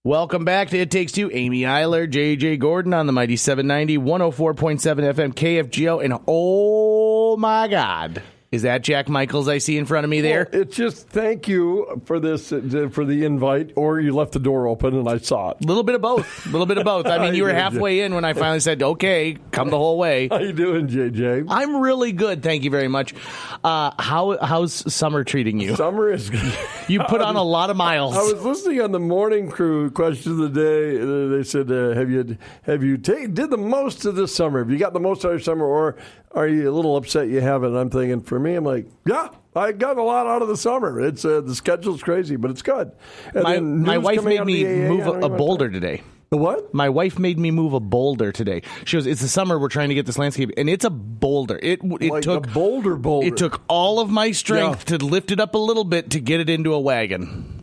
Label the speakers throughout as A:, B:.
A: Welcome back to It Takes Two. Amy Eiler, J.J. Gordon on the mighty 790, 104.7 FM KFGO. And oh my God, is that Jack Michaels I see in front of me there?
B: Well, it's just thank you for this, for the invite, or you left the door open and I saw it.
A: A little bit of both. A little bit of both. I mean, you were halfway in when I finally said, okay, come the whole way.
B: How you doing, JJ?
A: I'm really good. Thank you very much. How's summer treating you?
B: Summer is good.
A: You put on a lot of miles.
B: I was listening on the morning crew question of the day. They said, have you did the most of this summer? Have you got the most out of your summer, or are you a little upset you haven't? And I'm thinking, for me, I'm like, yeah, I got a lot out of the summer. It's the schedule's crazy, but it's good. And
A: my wife made me move a boulder today.
B: The what?
A: My wife made me move a boulder today. She goes, it's the summer, we're trying to get this landscape, and it's a boulder. It
B: like
A: took
B: a boulder.
A: It took all of my strength to lift it up a little bit to get it into a wagon.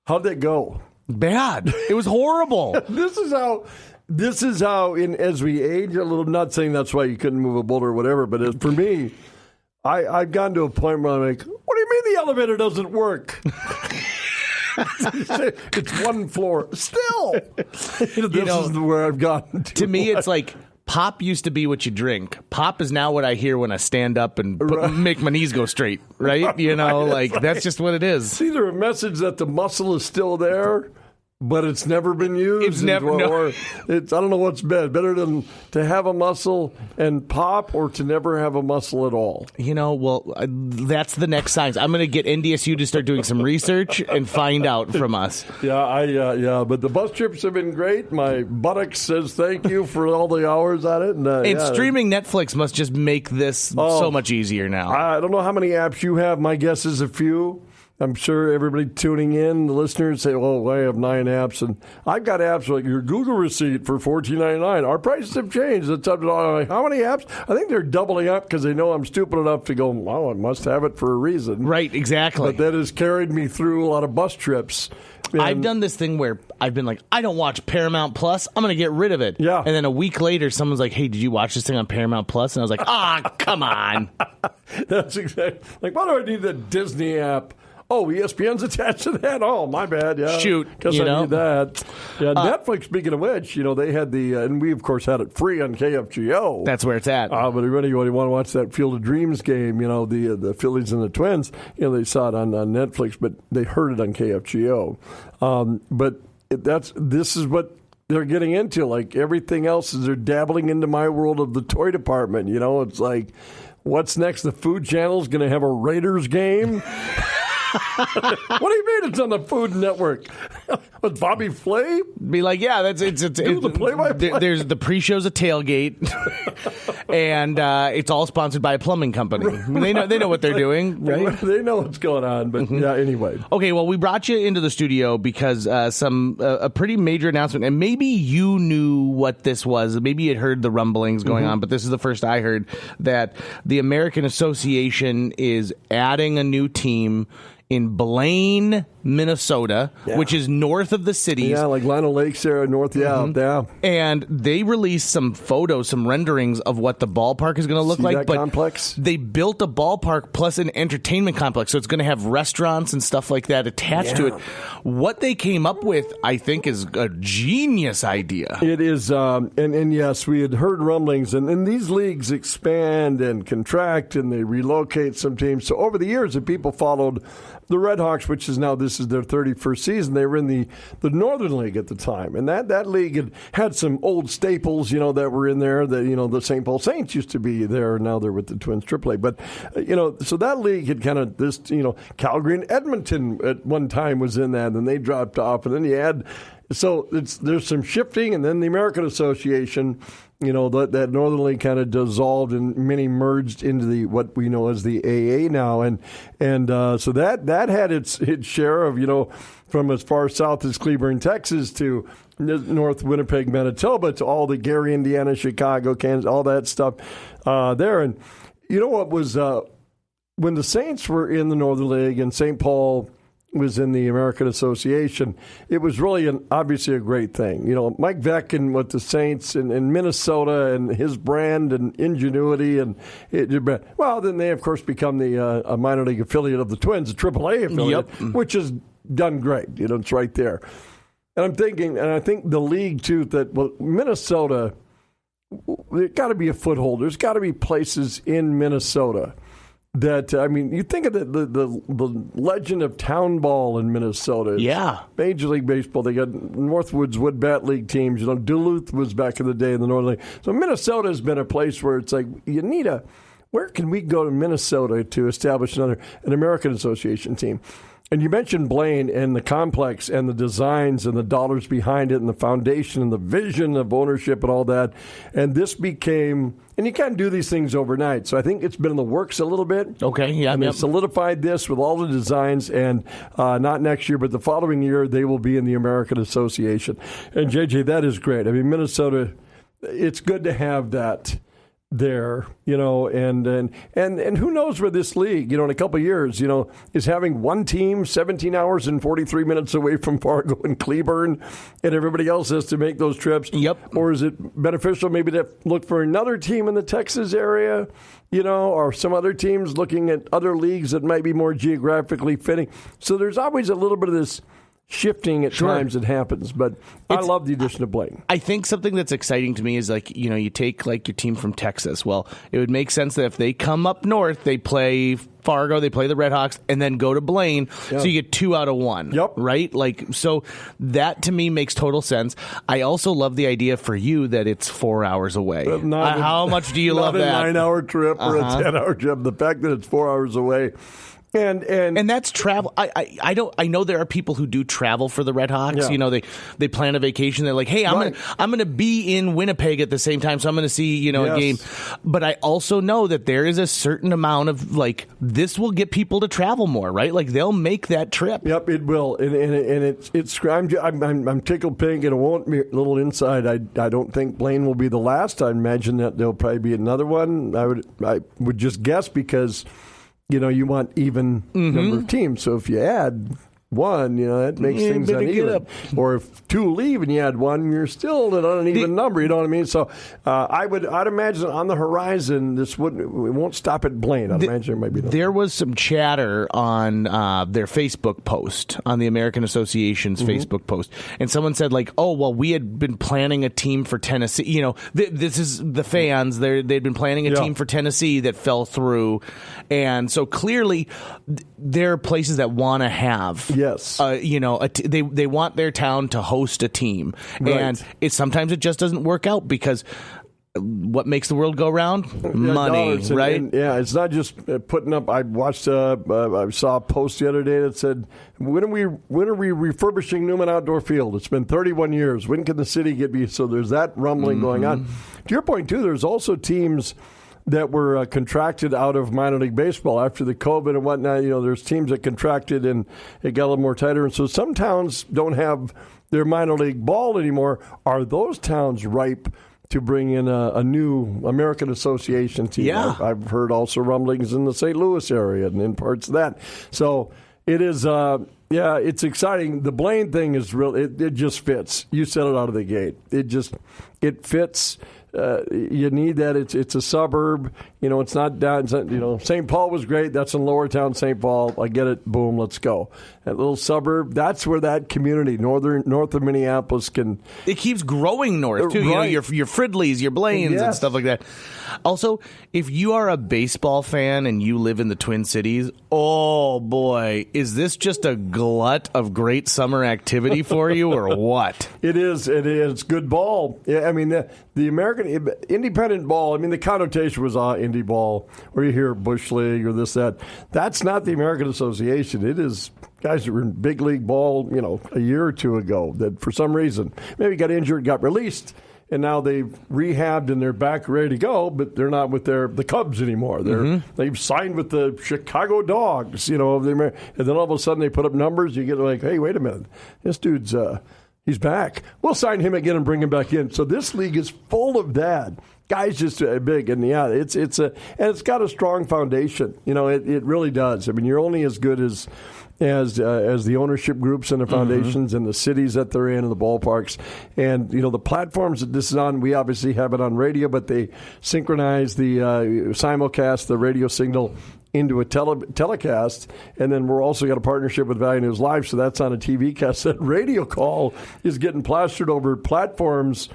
B: How'd that go?
A: Bad. It was horrible.
B: This is how as we age a little, not saying that's why you couldn't move a boulder or whatever, but for me, I've gotten to a point where I'm like, what do you mean the elevator doesn't work? It's one floor. Still. This is where I've gotten to.
A: To me, it's like pop used to be what you drink. Pop is now what I hear when I stand up and make my knees go straight, right? You know, like that's just what it is.
B: It's either a message that the muscle is still there, but it's never been used.
A: It's never.
B: Or I don't know what's better than to have a muscle and pop, or to never have a muscle at all.
A: You know, well, that's the next science. I'm going to get NDSU to start doing some research and find out from us.
B: Yeah, but the bus trips have been great. My buttocks says thank you for all the hours on it. And
A: streaming Netflix must just make this so much easier now.
B: I don't know how many apps you have. My guess is a few. I'm sure everybody tuning in, the listeners say, oh, I have 9 apps. And I've got apps like your Google receipt for $14.99. Our prices have changed. It's up to like, how many apps? I think they're doubling up because they know I'm stupid enough to go, wow, I must have it for a reason.
A: Right, exactly.
B: But that has carried me through a lot of bus trips. And
A: I've done this thing where I've been like, I don't watch Paramount Plus. I'm going to get rid of it.
B: Yeah.
A: And then a week later, someone's like, hey, did you watch this thing on Paramount Plus? And I was like, come on.
B: That's exactly. Like, why do I need the Disney app? Oh, ESPN's attached to that? Oh, my bad, yeah.
A: Shoot.
B: Because I need that. Yeah, Netflix, speaking of which, they had and we, of course, had it free on KFGO.
A: That's where it's at.
B: But everybody want to watch that Field of Dreams game, the Phillies and the Twins, they saw it on Netflix, but they heard it on KFGO. But this is what they're getting into. Like everything else is they're dabbling into my world of the toy department. It's like, what's next? The Food Channel's going to have a Raiders game? What do you mean it's on the Food Network? With Bobby Flay?
A: Be like, yeah, that's it's
B: the play-by-play.
A: There's the pre-show's a tailgate, and it's all sponsored by a plumbing company. Right. They know what they're doing, right?
B: They know what's going on, but yeah. Anyway,
A: okay. Well, we brought you into the studio because a pretty major announcement, and maybe you knew what this was. Maybe you had heard the rumblings going on, but this is the first I heard that the American Association is adding a new team in Blaine, Minnesota, which is north of the cities.
B: Yeah, like Lionel Lakes there, north, yeah.
A: And they released some photos, some renderings of what the ballpark is going to look like.
B: That complex?
A: They built a ballpark plus an entertainment complex, so it's going to have restaurants and stuff like that attached to it. What they came up with, I think, is a genius idea.
B: It is, and yes, we had heard rumblings, and these leagues expand and contract, and they relocate some teams. So over the years, the people followed the Redhawks, which is now this is their 31st season. They were in the Northern League at the time, and that league had some old staples, that were in there. That the St. Paul Saints used to be there. Now they're with the Twins AAA. But so that league had kind of this. Calgary and Edmonton at one time was in that, and they dropped off. And then you add, so there's some shifting, and then the American Association. That Northern League kind of dissolved and many merged into what we know as the AA now, and so that had its share of from as far south as Cleburne, Texas, to North Winnipeg, Manitoba, to all the Gary, Indiana, Chicago, Kansas, all that stuff there. And what was when the Saints were in the Northern League and St. Paul was in the American Association, it was really obviously a great thing. Mike Veck and with the Saints in Minnesota and his brand and ingenuity and then they of course become a minor league affiliate of the Twins, a AAA affiliate, which has done great. It's right there. And I'm thinking, and I think the league too, that Minnesota, there's got to be a foothold. There's got to be places in Minnesota that, you think of the legend of town ball in Minnesota.
A: Yeah.
B: Major League Baseball. They got Northwoods Wood Bat League teams. Duluth was back in the day in the Northern League. So Minnesota has been a place where it's like, where can we go to Minnesota to establish an American Association team? And you mentioned Blaine and the complex and the designs and the dollars behind it and the foundation and the vision of ownership and all that. And this became, and you can't do these things overnight. So I think it's been in the works a little bit.
A: Okay, yeah.
B: And they solidified this with all the designs, and not next year, but the following year, they will be in the American Association. And JJ, that is great. Minnesota, it's good to have that there, and who knows where this league, in a couple of years, is having one team 17 hours and 43 minutes away from Fargo and Cleburne, and everybody else has to make those trips.
A: Yep.
B: Or is it beneficial maybe to look for another team in the Texas area, or some other teams looking at other leagues that might be more geographically fitting? So there's always a little bit of this shifting at times it happens, but I love the addition of Blaine.
A: I think something that's exciting to me is you take your team from Texas. Well, it would make sense that if they come up north, they play Fargo, they play the Redhawks, and then go to Blaine, so you get 2 out of 1.
B: Yep.
A: Right? So that to me makes total sense. I also love the idea for you that it's 4 hours away. How much do you love that?
B: Not a 9-hour trip or a 10-hour trip. The fact that it's 4 hours away. And
A: that's travel. I know there are people who do travel for the Redhawks.
B: Yeah.
A: They plan a vacation. They're like, hey, I'm gonna be in Winnipeg at the same time, so I'm gonna see a game. But I also know that there is a certain amount of this will get people to travel more, right? They'll make that trip.
B: Yep, it will, and it's I'm tickled pink, and it won't be a little inside. I don't think Blaine will be the last. I imagine that there'll probably be another one. I would just guess because. You want even number of teams. So if you add one, that makes things uneven. Or if 2 leave and you add 1, you're still at an even number. You know what I mean? So I'd imagine on the horizon, it won't stop at Blaine. I'd imagine there might be.
A: There was some chatter on their Facebook post, on the American Association's Facebook post, and someone said we had been planning a team for Tennessee. This is the fans. They'd been planning a team for Tennessee that fell through, and so clearly there are places that want to have.
B: Yes.
A: They want their town to host a team.
B: Right.
A: And sometimes it just doesn't work out because what makes the world go round? Money, right?
B: It's not just putting up. I saw a post the other day that said, when are we refurbishing Newman Outdoor Field? It's been 31 years. When can the city so there's that rumbling going on. To your point, too, there's also teams that were contracted out of minor league baseball after the COVID and whatnot. There's teams that contracted and it got a little more tighter. And so some towns don't have their minor league ball anymore. Are those towns ripe to bring in a new American Association team?
A: Yeah.
B: I've heard also rumblings in the St. Louis area and in parts of that. So it is, it's exciting. The Blaine thing is real. It just fits. You said it out of the gate. It fits. You need that. It's a suburb. It's not down. St. Paul was great. That's in Lower Town, St. Paul. I get it. Boom. Let's go. That little suburb. That's where that community, north of Minneapolis, can.
A: It keeps growing north too.
B: Right.
A: Your Fridleys, your Blaines, and stuff like that. Also, if you are a baseball fan and you live in the Twin Cities, oh boy, is this just a glut of great summer activity for you, or what?
B: It is. It's good ball. Yeah, the American independent ball. The connotation was indie ball, where you hear Bush League or this, that. That's not the American Association. It is guys that were in big league ball, a year or two ago that for some reason maybe got injured, got released, and now they've rehabbed and they're back ready to go, but they're not with the Cubs anymore. They've signed with the Chicago Dogs, and then all of a sudden they put up numbers. You get like, hey, wait a minute, this dude's he's back. We'll sign him again and bring him back in. So this league is full of that. Guys just big, and it's got a strong foundation. It really does. You're only as good as the ownership groups and the foundations and the cities that they're in and the ballparks. And, the platforms that this is on, we obviously have it on radio, but they synchronize the simulcast, the radio signal into a telecast, and then we're also got a partnership with Valley News Live, so that's on a TV cast. That radio call is getting plastered over platforms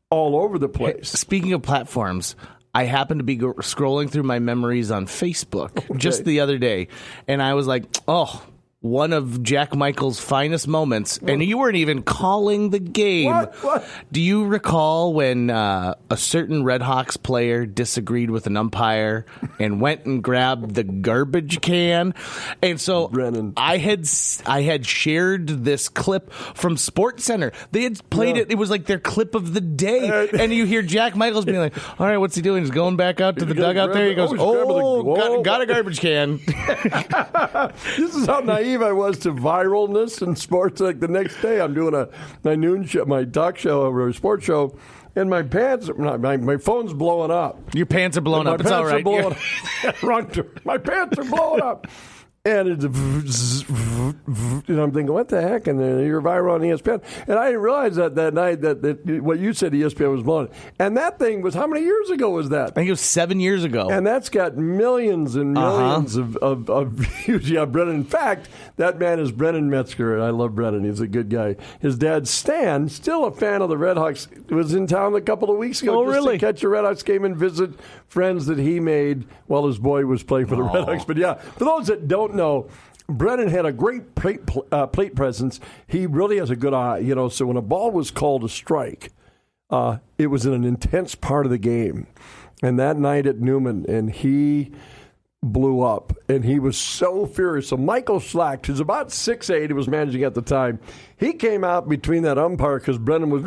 B: all over the place.
A: Speaking of platforms, I happened to be scrolling through my memories on Facebook just the other day, and I was like, oh, one of Jack Michael's finest moments, and you weren't even calling the game.
B: What?
A: Do you recall when a certain Redhawks player disagreed with an umpire and went and grabbed the garbage can? And so
B: Brennan.
A: I had shared this clip from SportsCenter. They had played it. It was like their clip of the day. And you hear Jack Michaels being like, all right, what's he doing? He's going back out to the dugout there. He goes, got a garbage can.
B: This is how naive I was to viralness in sports. Like the next day, I'm doing my noon show, my talk show, or a sports show, and my pants, my phone's blowing up.
A: Your pants are blowing up. It's all right.
B: Wrong turn. My pants are blowing up. And it's, and I'm thinking, what the heck? And then you're viral on ESPN. And I didn't realize that night that what you said, ESPN was blowing. And that thing was, how many years ago was that?
A: I think it was 7 years ago.
B: And that's got millions and millions of views. Yeah, Brennan. In fact, that man is Brennan Metzger, and I love Brennan. He's a good guy. His dad, Stan, still a fan of the Redhawks, was in town a couple of weeks ago
A: really?
B: To catch a Redhawks game and visit friends that he made while his boy was playing for the Redhawks. But yeah, for those that don't know, Brennan had a great plate presence. He really has a good eye, so when a ball was called a strike, it was in an intense part of the game. And that night at Newman, and he blew up, and he was so furious. So Michael Schlacht, who's about 6'8", he was managing at the time, he came out between that umpire because Brennan was,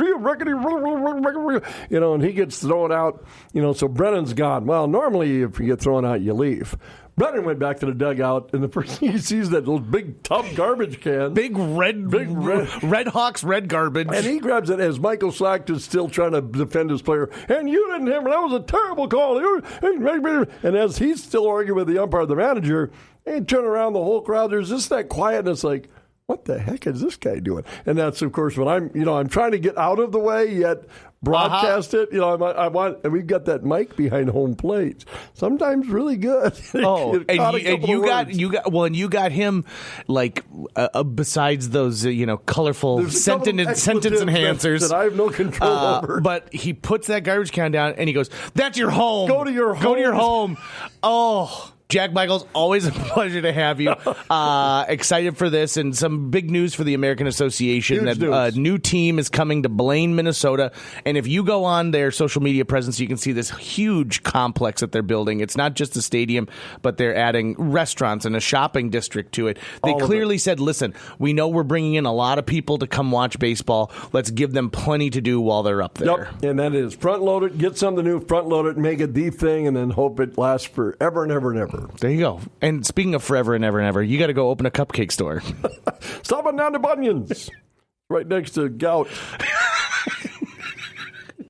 B: and he gets thrown out, so Brennan's gone. Well, normally if you get thrown out, you leave. Brennan went back to the dugout, and the first thing he sees that little big tub garbage can.
A: Big red Redhawks red garbage.
B: And he grabs it as Michael Schlacht is still trying to defend his player. And you didn't hit me. That was a terrible call. And as he's still arguing with the umpire, the manager, he turn around, the whole crowd, there's just that quietness like, what the heck is this guy doing? And that's, of course, when I'm trying to get out of the way, yet broadcast it. I want, and we've got that mic behind home plate. Sometimes really good.
A: You got him like besides those colorful sentence enhancers
B: that I have no control over.
A: But he puts that garbage can down and he goes, "That's your home.
B: Go to your home.
A: Oh. Jack Michaels, always a pleasure to have you. Excited for this, and some big news for the American Association.
B: Huge
A: that a new team is coming to Blaine, Minnesota. And if you go on their social media presence, you can see this huge complex that they're building. It's not just a stadium, but they're adding restaurants and a shopping district to it. They clearly said, listen, we know we're bringing in a lot of people to come watch baseball. Let's give them plenty to do while they're up there.
B: Yep, and that is front load it, get something new, front load it, make it the thing, and then hope it lasts forever and ever and ever.
A: There you go. And speaking of forever and ever and ever, you got to go open a cupcake store.
B: Stop on down to Bunyan's. Right next to Gout.